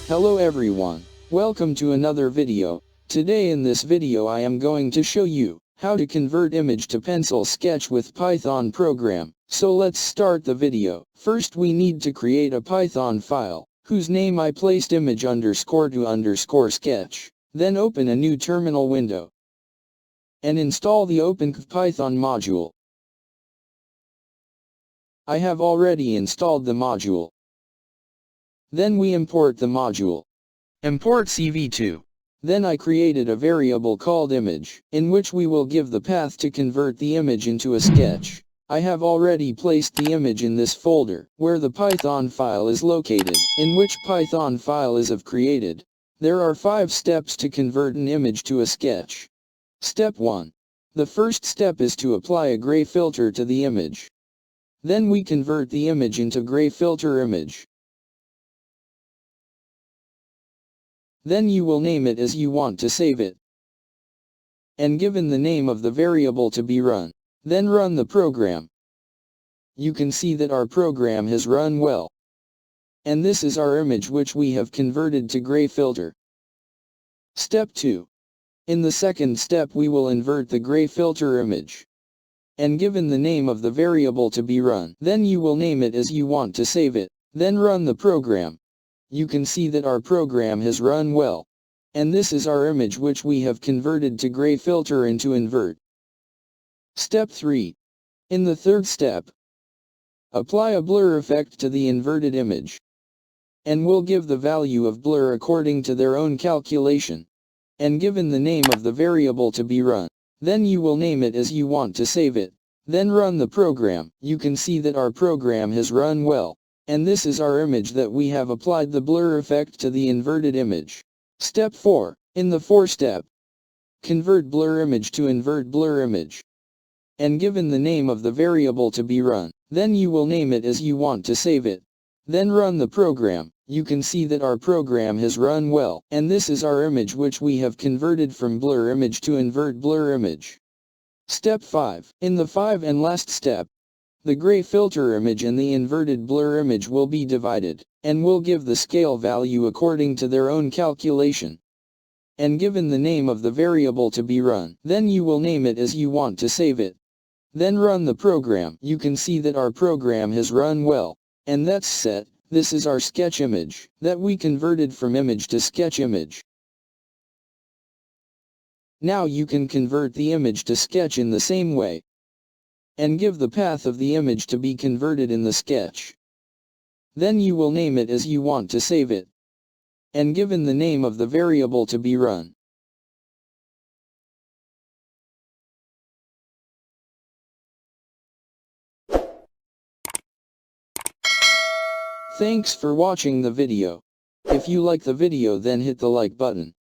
Hello everyone. Welcome to another video. Today in this video I am going to show you how to convert image to pencil sketch with Python program. So let's start the video. First we need to create a Python file, whose name I placed image_to_sketch. Then open a new terminal window and install the OpenPython module. I have already installed the module. Then we import the module. Import CV2. Then I created a variable called image, in which we will give the path to convert the image into a sketch. I have already placed the image in this folder, where the Python file is located, in which Python file is of created. There are 5 steps to convert an image to a sketch. Step 1. The first step is to apply a gray filter to the image. Then we convert the image into gray filter image. Then you will name it as you want to save it, and given the name of the variable to be run. Then run the program. You can see that our program has run well. And this is our image which we have converted to gray filter. Step 2. In the second step we will invert the gray filter image, and given the name of the variable to be run. Then you will name it as you want to save it. Then run the program. You can see that our program has run well. And this is our image which we have converted to gray filter into invert. Step 3. In the third step, apply a blur effect to the inverted image, and we'll give the value of blur according to their own calculation, and given the name of the variable to be run. Then you will name it as you want to save it. Then run the program. You can see that our program has run well. And this is our image that we have applied the blur effect to the inverted image. Step 4. In the fourth step, convert blur image to invert blur image, and given the name of the variable to be run. Then you will name it as you want to save it. Then run the program. You can see that our program has run well. And this is our image which we have converted from blur image to invert blur image. Step 5. In the 5th and last step, the gray filter image and the inverted blur image will be divided, and will give the scale value according to their own calculation, and given the name of the variable to be run. Then you will name it as you want to save it. Then run the program. You can see that our program has run well. And that's set. This is our sketch image, that we converted from image to sketch image. Now you can convert the image to sketch in the same way, and give the path of the image to be converted in the sketch. Then you will name it as you want to save it, and given the name of the variable to be run. Thanks for watching the video. If you like the video then hit the like button.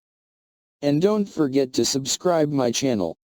And don't forget to subscribe my channel.